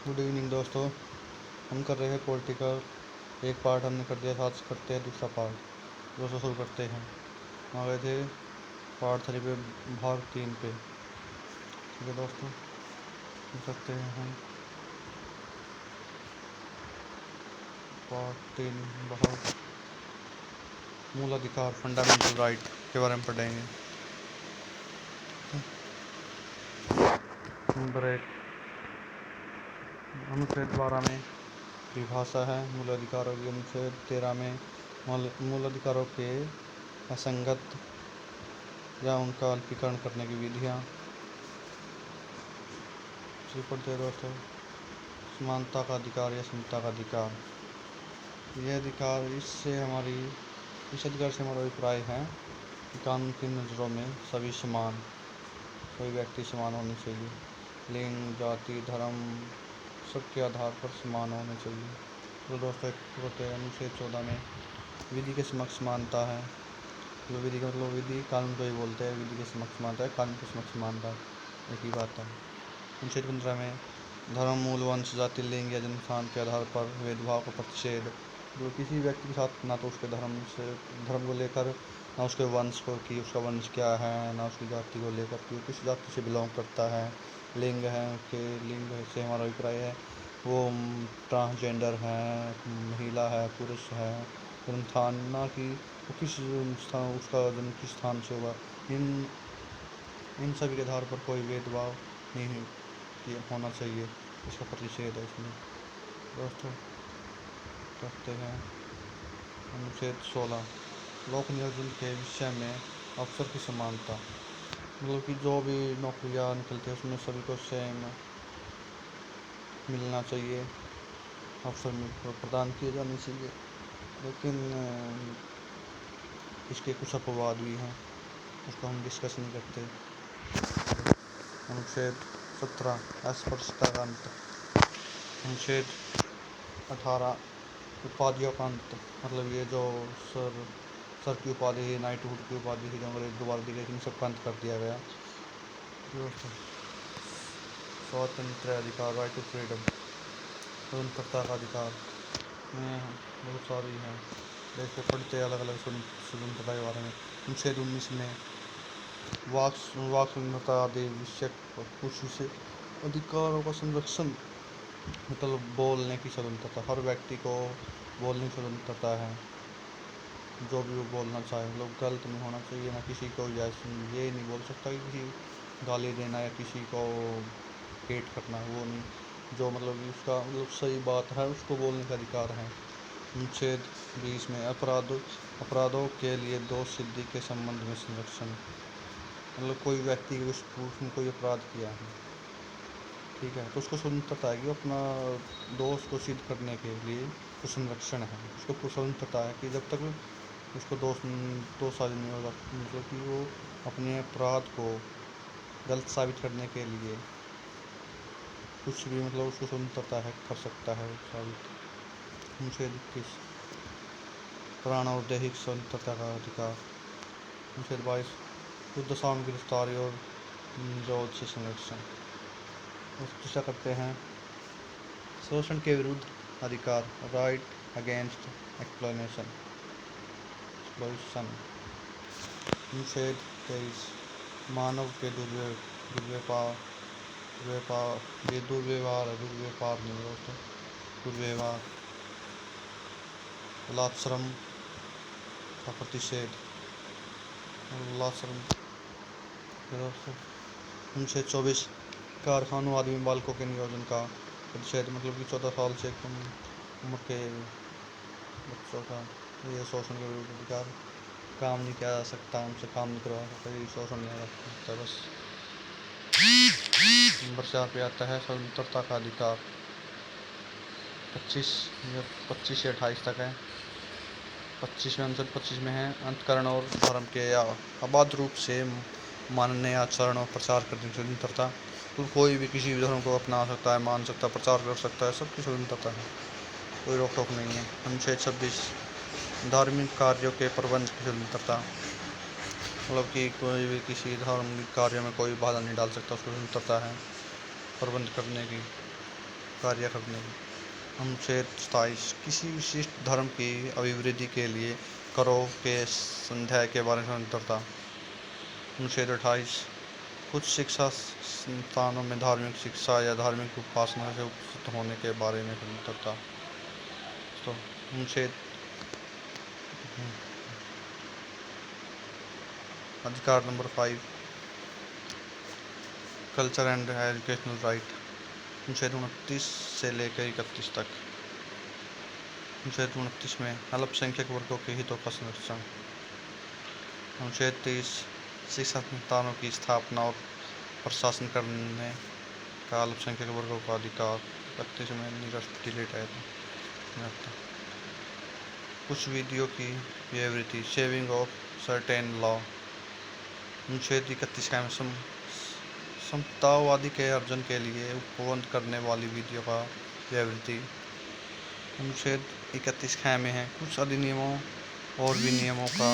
Good evening दोस्तों। हम कर रहे हैं पॉलिटिकल। एक पार्ट हमने कर दिया, आज करते हैं दूसरा पार्ट। दोस्तों शुरू करते हैं। हम आ गए थे पार्ट 3 पे, भाग 3 पे। ठीक है दोस्तों, शुरू करते हैं हम पार्ट 3 भाग मूल अधिकार, फंडामेंटल राइट के बारे में पढ़ेंगे। नंबर 1, अनुच्छेद 12 में परिभाषा है मूल अधिकारों की। अनुच्छेद 13 में मूल अधिकारों के असंगत या उनका अल्पीकरण करने की विधियाँ। पढ़ते हैं दोस्तों। समानता का अधिकार या समता का अधिकार, यह अधिकार इस अधिकार से हमारा अभिप्राय है कि कानून की नज़रों में सभी समान, सभी व्यक्ति समान होने चाहिए। लिंग, जाति, धर्म सबके आधार पर समान होने चाहिए। तो दोस्तों होते हैं अनुच्छेद 14 में विधि के समक्ष समानता है। जो विधि का मतलब विधि कानून को ही बोलते हैं। विधि के समक्ष समानता है, कानून के समक्ष समानता एक ही बात है। अनुच्छेद 15 में धर्म, मूल, वंश, जाति, लिंग या जन्मस्थान के आधार पर भेदभाव का प्रतिषेध। जो किसी व्यक्ति के साथ ना तो उसके धर्म को लेकर, ना उसके वंश को कि उसका वंश क्या है, ना उसकी जाति को लेकर कि वो किस जाति से बिलोंग करता है। लिंग है, उसके लिंग से हमारा अभिप्राय है वो ट्रांसजेंडर है, महिला है, पुरुष है। जन्मस्थान, ना कि वो किस स्थान, उसका जन्म किस स्थान से होगा। इन सभी के आधार पर कोई भेदभाव नहीं होना चाहिए, इसका प्रतिषेध है इसमें। दोस्तों करते हैं अनुच्छेद 16, लोक नियोजन के विषय में अवसर की समानता। मतलब कि जो भी नौकरियाँ निकलती है उसमें सभी को सेम मिलना चाहिए, अवसर प्रदान किए जाने चाहिए। लेकिन इसके कुछ अपवाद भी हैं, उसको हम डिस्कस नहीं करते। अनुच्छेद 17, अस्पृश्यता का अंत। अनुच्छेद 18, उपाधियों का अंत। मतलब ये जो सर की उपाधि, नाइटहुड की उपाधि थी जो अंग्रेज दोबारा दी गई थी, इन सबका अंत कर दिया गया। स्वातंत्र अधिकार, राइट टू फ्रीडम, स्वतंत्रता का अधिकार में बहुत सारी हैं। देखते पढ़ते अलग अलग स्वतंत्रता के बारे में। अनुच्छेद 19 में वाक स्वतंत्रता आदि विषय कुछ विषय अधिकारों का संरक्षण। मतलब बोलने की स्वतंत्रता, हर व्यक्ति को बोलने की स्वतंत्रता है। जो भी वो बोलना चाहे, मतलब गलत नहीं होना चाहिए, ना किसी को ये नहीं बोल सकता कि किसी गाली देना या किसी को हेट करना, वो नहीं। जो मतलब उसका मतलब सही बात है उसको बोलने का अधिकार है। अनुच्छेद 20 में अपराधों के लिए दोष सिद्धि के संबंध में संरक्षण। मतलब कोई व्यक्ति उसने कोई अपराध किया है, ठीक है, तो उसको स्वतंत्रता है कि अपना दोष को सिद्ध करने के लिए तो संरक्षण है। उसको स्वतंत्रता है कि जब तक उसको दोष साबित नहीं होगा, मतलब कि वो अपने अपराध को गलत साबित करने के लिए कुछ भी, मतलब उसको स्वतंत्रता है, कर सकता है साबित। अनुच्छेद 21, प्राण और दैहिक स्वतंत्रता का अधिकार। अनुच्छेद 22, दुर्दशा में गिरफ्तारी और निरोध से संरक्षण। चर्चा करते हैं शोषण के विरुद्ध अधिकार, राइट अगेंस्ट एक्सप्लॉयटेशन। अनुच्छेद 23, मानव के दुर्व्यवहार नहीं होता, दुर्व्यवहार, लाश्रम का प्रतिषेध। अनुच्छेद 24, कारखानों आदि में बालकों के नियोजन का प्रतिषेध। मतलब कि 14 साल से कम उम्र के बच्चों का ये शोषण के विरुद्ध अधिकार, काम नहीं किया जा सकता, उनसे काम नहीं करवा सकता, ये शोषण नहीं आ सकता। बस नंबर 4 पे आता है स्वतंत्रता का अधिकार। 25 से 28 तक है। 25 में अनुच्छेद 25 में है अंतकरण और धर्म के या अबाध रूप से मानने, आचरण और प्रचार करने की स्वतंत्रता। तो कोई भी किसी भी धर्म को अपना सकता है, मान सकता है, प्रचार कर सकता है, सबकी स्वतंत्रता है, कोई रोक टोक नहीं है। अनुच्छेद 26, धार्मिक कार्यों के प्रबंध की स्वतंत्रता। मतलब कि कोई भी किसी धार्मिक कार्य में कोई बाधा नहीं डाल सकता, उसको स्वतंत्रता है प्रबंध करने की, कार्य करने की। अनुच्छेद 27 किसी विशिष्ट धर्म की अभिवृद्धि के लिए करों के संध्याय के बारे में स्वतंत्रता। अनुच्छेद 28 कुछ शिक्षा संस्थानों में धार्मिक शिक्षा या धार्मिक उपासना से उपस्थित होने के बारे में स्वतंत्रता। तो अनुच्छेद अधिकार number 5 culture and educational right. अनुच्छेद 29 से लेकर 31 तक। अनुच्छेद 29 में अल्पसंख्यक वर्गों के हितों का संरक्षण। अनुच्छेद 30 शिक्षा संस्थानों की स्थापना और प्रशासन करने का अल्पसंख्यक वर्गों का अधिकार। 31 में निरस्त डिलीट है। कुछ विधियों की व्यावृत्ति सेविंग ऑफ सर्टेन लॉ। अनुच्छेद 31 का समतावादी के अर्जन के लिए उपबंध करने वाली विधियों का व्यावृत्ति। अनुच्छेद 31 ख में है कुछ अधिनियमों और विनियमों का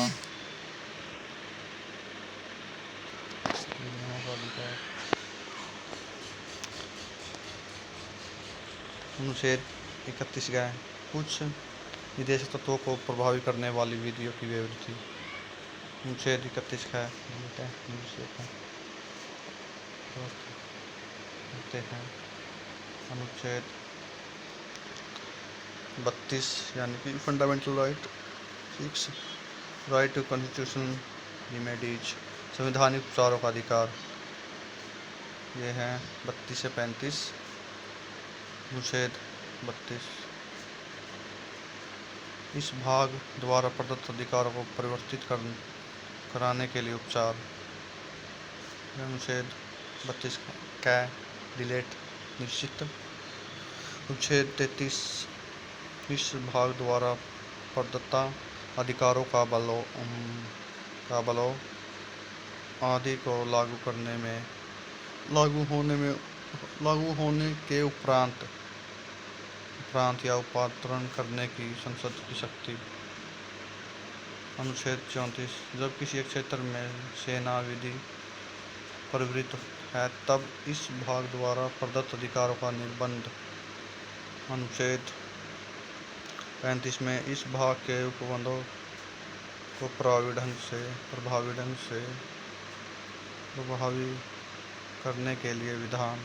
अधिकार। अनुच्छेद 31 का कुछ विदेशी तत्वों को प्रभावित करने वाली विधियों की व्यावृत्ति। अनुच्छेद 31 का अनुच्छेद 32 यानी कि fundamental right 6 right to constitution remedies संवैधानिक उपचारों का अधिकार। ये हैं 32 से 35। अनुच्छेद 32 इस भाग द्वारा प्रदत्त अधिकारों को परिवर्तित कराने के लिए उपचार। अनुच्छेद 32 का डिलेट निश्चित। अनुच्छेद 33 इस भाग द्वारा प्रदत्त अधिकारों का बलों आदि को लागू होने के उपरांत या उपान्तरण करने की संसद की शक्ति। अनुच्छेद 34 जब किसी एक क्षेत्र में सेना विधि प्रवृत्त है तब इस भाग द्वारा प्रदत्त अधिकारों का निर्बंध। अनुच्छेद 35 में इस भाग के उपबंधों को प्रभावी ढंग से करने के लिए विधान।